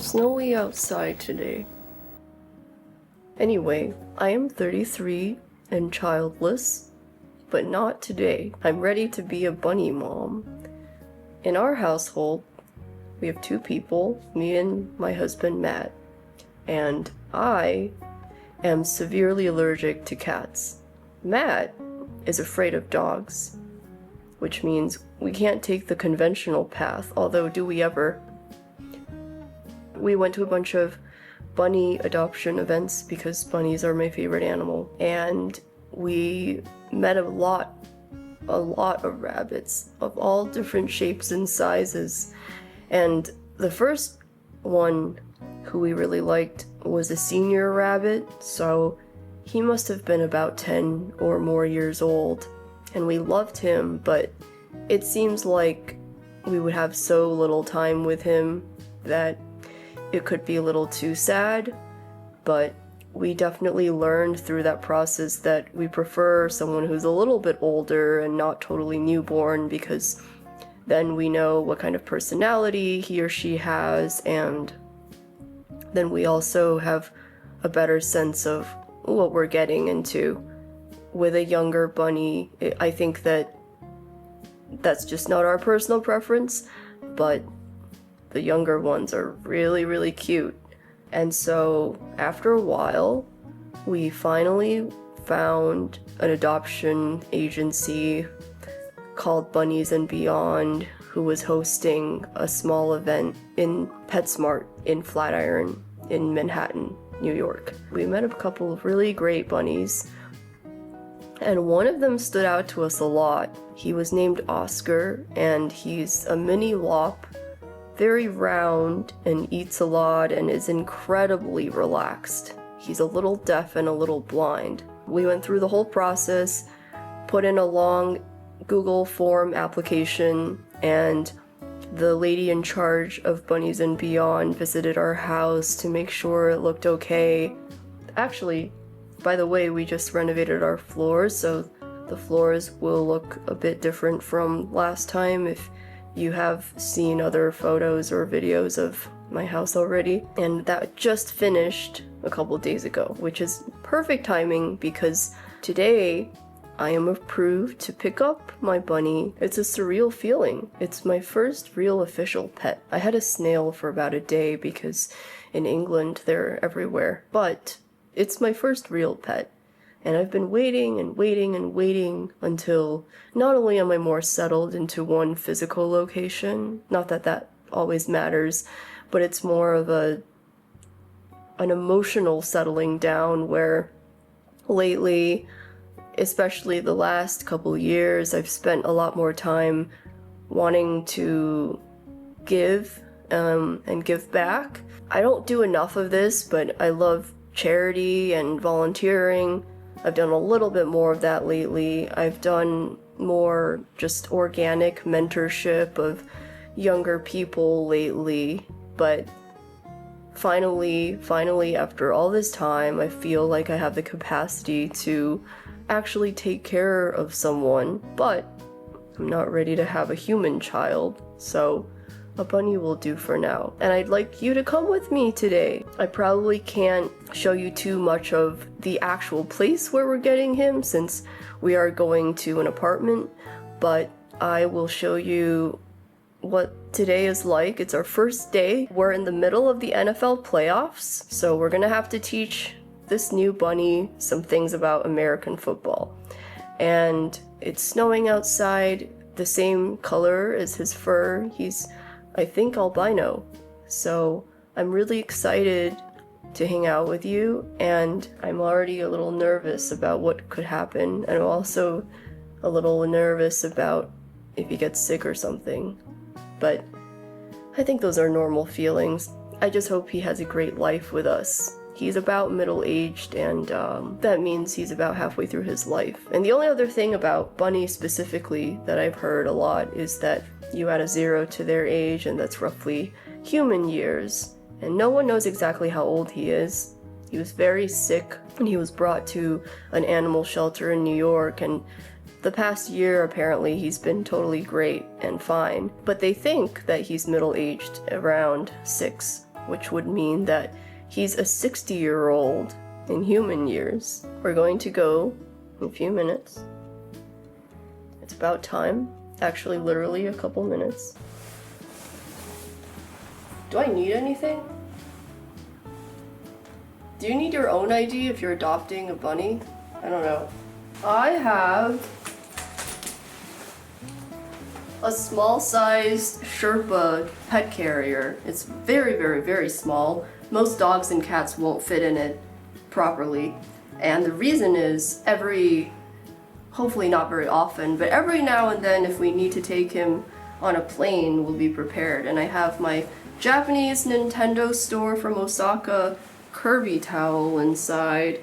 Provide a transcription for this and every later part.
Snowy outside today. Anyway, I am 33 and childless, but not today. I'm ready to be a bunny mom. In our household, we have 2 people, me and my husband Matt, and I am severely allergic to cats. Matt is afraid of dogs, which means we can't take the conventional path, although do we ever? We went to a bunch of bunny adoption events because bunnies are my favorite animal, and we met a lot of rabbits of all different shapes and sizes. And the first one who we really liked was a senior rabbit, so he must have been about 10 or more years old, and we loved him, but it seems like we would have so little time with him that it could be a little too sad. But we definitely learned through that process that we prefer someone who's a little bit older and not totally newborn, because then we know what kind of personality he or she has, and then we also have a better sense of what we're getting into. With a younger bunny, I think that's just not our personal preference, but the younger ones are really, really cute. And so after a while, we finally found an adoption agency called Bunnies and Beyond, who was hosting a small event in PetSmart in Flatiron in Manhattan, New York. We met a couple of really great bunnies, and one of them stood out to us a lot. He was named Oscar, and he's a mini lop, very round, and eats a lot and is incredibly relaxed. He's a little deaf and a little blind. We went through the whole process, put in a long Google form application, and the lady in charge of Bunnies and Beyond visited our house to make sure it looked okay. Actually, by the way, we just renovated our floors, so the floors will look a bit different from last time if you have seen other photos or videos of my house already. And that just finished a couple days ago, which is perfect timing because today I am approved to pick up my bunny. It's a surreal feeling. It's my first real official pet. I had a snail for about a day because in England they're everywhere, but it's my first real pet. And I've been waiting and waiting and waiting until not only am I more settled into one physical location, not that that always matters, but it's more of an emotional settling down where lately, especially the last couple years, I've spent a lot more time wanting to give and give back. I don't do enough of this, but I love charity and volunteering. I've done a little bit more of that lately. I've done more just organic mentorship of younger people lately, but finally, after all this time, I feel like I have the capacity to actually take care of someone, but I'm not ready to have a human child, so a bunny will do for now. And I'd like you to come with me today. I probably can't show you too much of the actual place where we're getting him since we are going to an apartment, but I will show you what today is like. It's our first day. We're in the middle of the NFL playoffs, so we're gonna have to teach this new bunny some things about American football. And it's snowing outside, the same color as his fur. He's, I think, albino. So I'm really excited to hang out with you, and I'm already a little nervous about what could happen, and I'm also a little nervous about if he gets sick or something. But I think those are normal feelings. I just hope he has a great life with us. He's about middle-aged, and that means he's about halfway through his life. And the only other thing about bunnies specifically that I've heard a lot is that you add a 0 to their age, and that's roughly human years. And no one knows exactly how old he is. He was very sick and he was brought to an animal shelter in New York, and the past year apparently he's been totally great and fine. But they think that he's middle-aged, around 6, which would mean that he's a 60-year-old in human years. We're going to go in a few minutes. It's about time. Actually, literally a couple minutes. Do I need anything? Do you need your own ID if you're adopting a bunny? I don't know. I have a small-sized Sherpa pet carrier. It's very, very, very small. Most dogs and cats won't fit in it properly. And the reason is hopefully not very often, but every now and then if we need to take him on a plane, we'll be prepared. And I have my Japanese Nintendo store from Osaka Kirby towel inside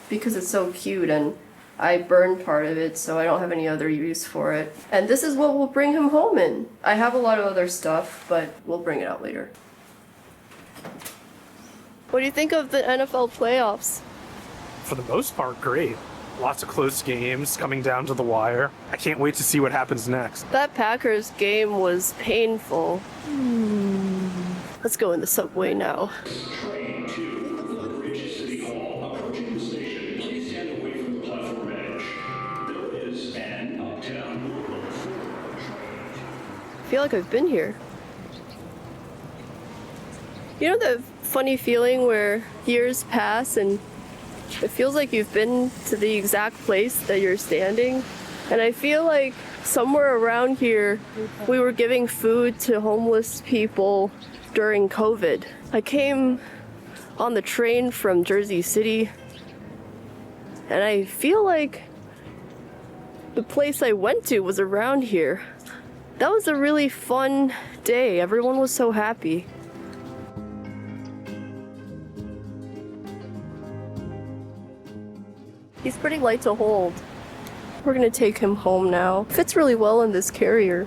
because it's so cute, and I burned part of it, so I don't have any other use for it. And this is what we'll bring him home in. I have a lot of other stuff, but we'll bring it out later. What do you think of the NFL playoffs? For the most part, great. Lots of close games coming down to the wire. I can't wait to see what happens next. That Packers game was painful. Let's go in the subway now. Train to Ridge City Hall. Approaching the station. Please stand away from the platform edge. There is an uptown loaf. I feel like I've been here. You know that funny feeling where years pass and it feels like you've been to the exact place that you're standing? And I feel like somewhere around here we were giving food to homeless people during COVID. I came on the train from Jersey City and I feel like the place I went to was around here. That was a really fun day. Everyone was so happy. He's pretty light to hold. We're gonna take him home now. Fits really well in this carrier.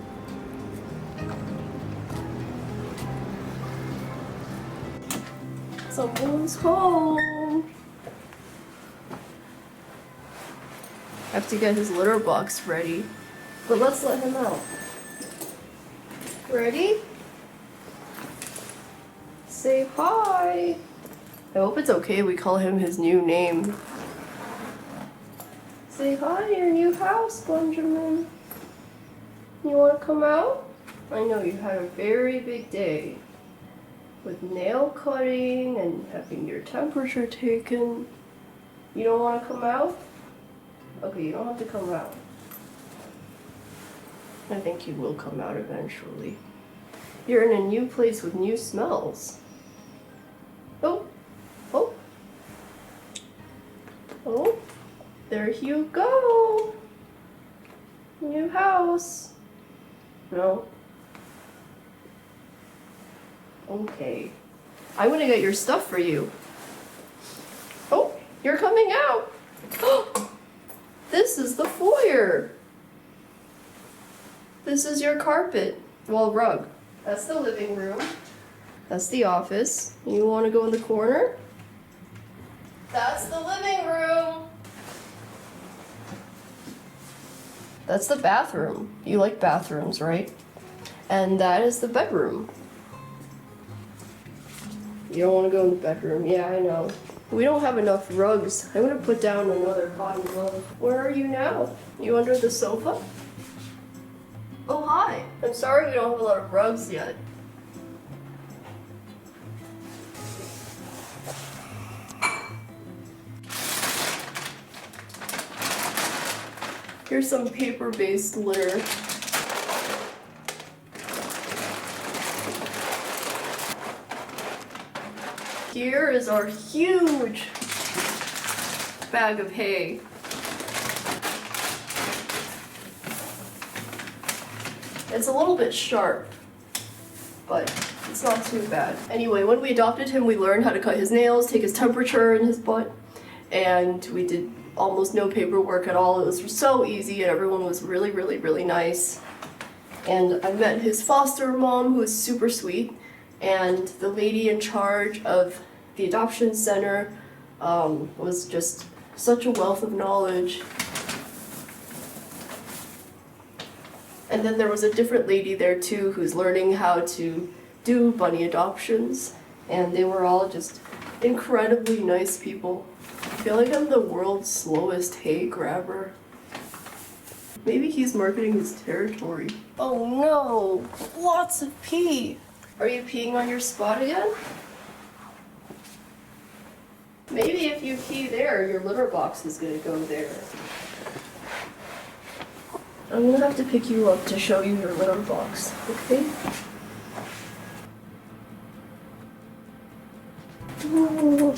Someone's home. I have to get his litter box ready, but let's let him out. Ready? Say hi. I hope it's okay we call him his new name. Say hi to your new house, Benjamin. You want to come out? I know you had a very big day with nail cutting and having your temperature taken. You don't want to come out? Okay, you don't have to come out. I think you will come out eventually. You're in a new place with new smells. Oh, oh, oh. There you go. New house. No. Okay. I'm gonna get your stuff for you. Oh, you're coming out. This is the foyer. This is your carpet. Well, rug. That's the living room. That's the office. You want to go in the corner? That's the living room. That's the bathroom. You like bathrooms, right? And that is the bedroom. You don't want to go in the bedroom. Yeah, I know. We don't have enough rugs. I'm gonna put down another cotton rug. Where are you now? You under the sofa? Oh, hi. I'm sorry we don't have a lot of rugs yet. Here's some paper-based litter. Here is our huge bag of hay. It's a little bit sharp, but it's not too bad. Anyway, when we adopted him, we learned how to cut his nails, take his temperature in his butt, and we did almost no paperwork at all. It was so easy and everyone was really, really, really nice. And I met his foster mom, who was super sweet, and the lady in charge of The adoption center was just such a wealth of knowledge. And then there was a different lady there too who's learning how to do bunny adoptions. And they were all just incredibly nice people. I feel like I'm the world's slowest hay grabber. Maybe he's marketing his territory. Oh no! Lots of pee! Are you peeing on your spot again? Maybe if you pee there, your litter box is gonna go there. I'm gonna have to pick you up to show you your litter box, okay? Ooh,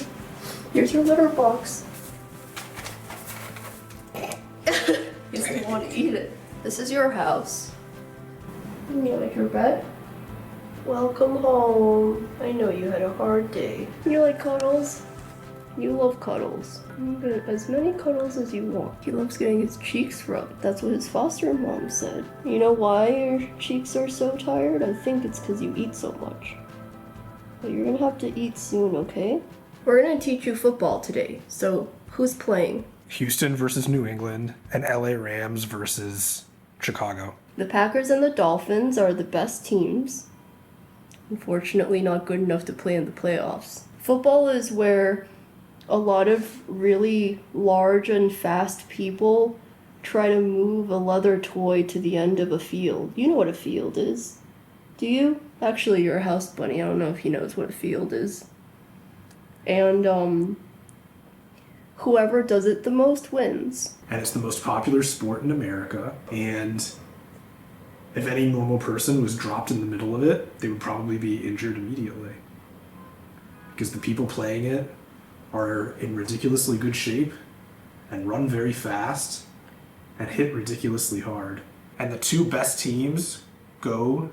here's your litter box. You just want to eat it. This is your house. You like your bed? Welcome home. I know you had a hard day. You like cuddles? You love cuddles. You get as many cuddles as you want. He loves getting his cheeks rubbed. That's what his foster mom said. You know why your cheeks are so tired? I think it's because you eat so much. But you're gonna have to eat soon, okay? We're gonna teach you football today. So, who's playing? Houston versus New England, and LA Rams versus Chicago. The Packers and the Dolphins are the best teams. Unfortunately, not good enough to play in the playoffs. Football is where a lot of really large and fast people try to move a leather toy to the end of a field. You know what a field is, do you? Actually, you're a house bunny. I don't know if he knows what a field is. And, whoever does it the most wins. And it's the most popular sport in America, and if any normal person was dropped in the middle of it, they would probably be injured immediately. Because the people playing it are in ridiculously good shape and run very fast and hit ridiculously hard. And the two best teams go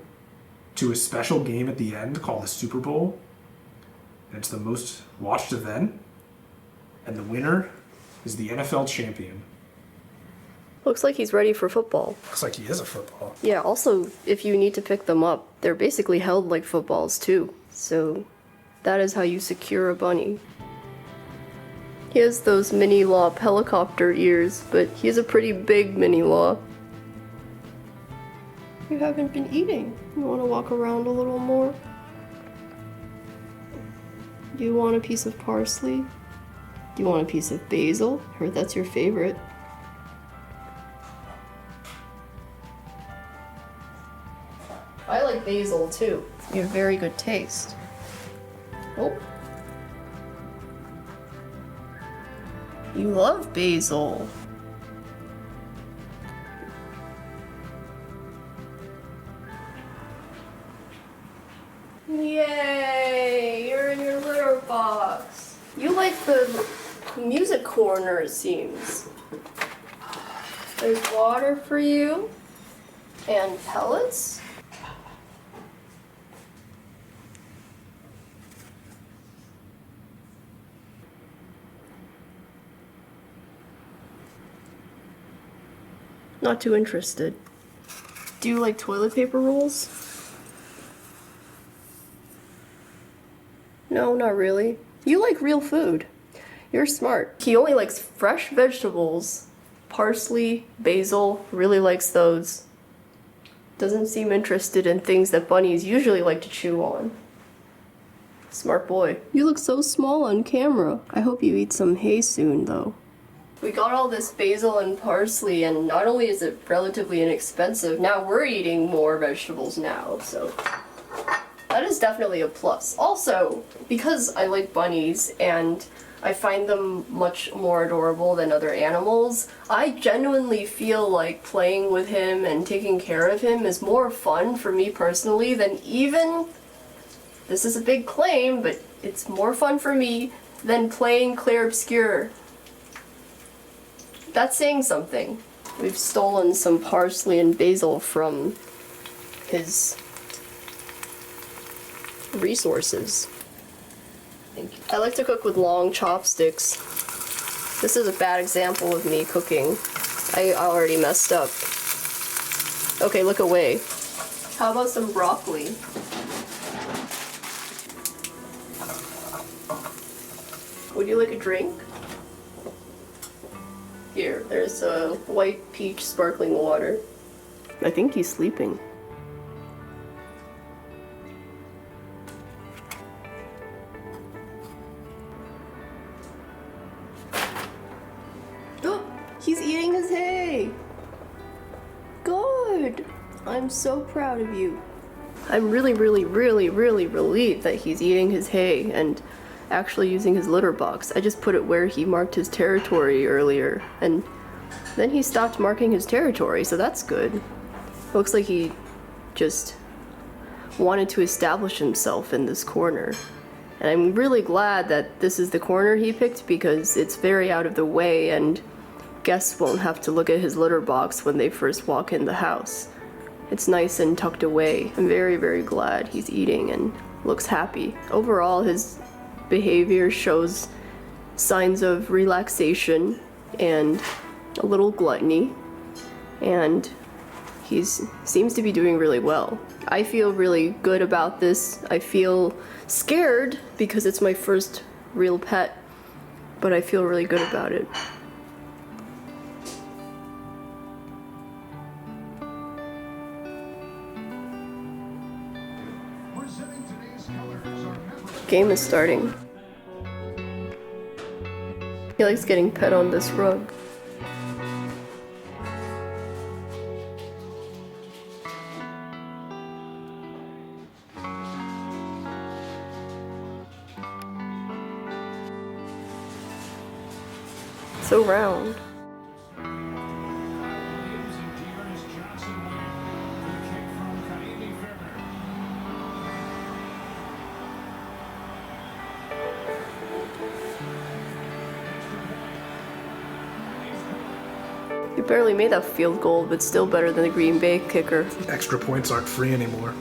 to a special game at the end called the Super Bowl. And it's the most watched event. And the winner is the NFL champion. Looks like he's ready for football. Looks like he is a football. Yeah, also, if you need to pick them up, they're basically held like footballs too. So, that is how you secure a bunny. He has those mini-lop helicopter ears, but he has a pretty big mini-law. You haven't been eating. You want to walk around a little more? Do you want a piece of parsley? Do you want a piece of basil? Heard that's your favorite. I like basil too. You have very good taste. Oh. You love basil. Yay! You're in your litter box. You like the music corner, it seems. There's water for you. And pellets. Not too interested. Do you like toilet paper rolls? No, not really. You like real food. You're smart. He only likes fresh vegetables. Parsley, basil, really likes those. Doesn't seem interested in things that bunnies usually like to chew on. Smart boy. You look so small on camera. I hope you eat some hay soon, though. We got all this basil and parsley, and not only is it relatively inexpensive, now we're eating more vegetables now, so that is definitely a plus. Also, because I like bunnies and I find them much more adorable than other animals, I genuinely feel like playing with him and taking care of him is more fun for me personally than even, this is a big claim, but it's more fun for me than playing Clair Obscur. That's saying something. We've stolen some parsley and basil from his resources. Thank you. I like to cook with long chopsticks. This is a bad example of me cooking. I already messed up. Okay, look away. How about some broccoli? Would you like a drink? Here, there's a white peach sparkling water. I think he's sleeping. Oh, he's eating his hay! Good! I'm so proud of you. I'm really relieved that he's eating his hay and actually using his litter box. I just put it where he marked his territory earlier, and then he stopped marking his territory, so that's good. Looks like he just wanted to establish himself in this corner. And I'm really glad that this is the corner he picked because it's very out of the way and guests won't have to look at his litter box when they first walk in the house. It's nice and tucked away. I'm very glad he's eating and looks happy. Overall, his behavior shows signs of relaxation and a little gluttony, and he seems to be doing really well. I feel really good about this. I feel scared because it's my first real pet, but I feel really good about it. Game is starting. He likes getting pet on this rug. So round. You barely made that field goal, but still better than the Green Bay kicker. Extra points aren't free anymore.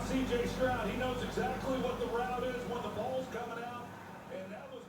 CJ Stroud, he knows exactly what the route is when the ball's coming out, and that was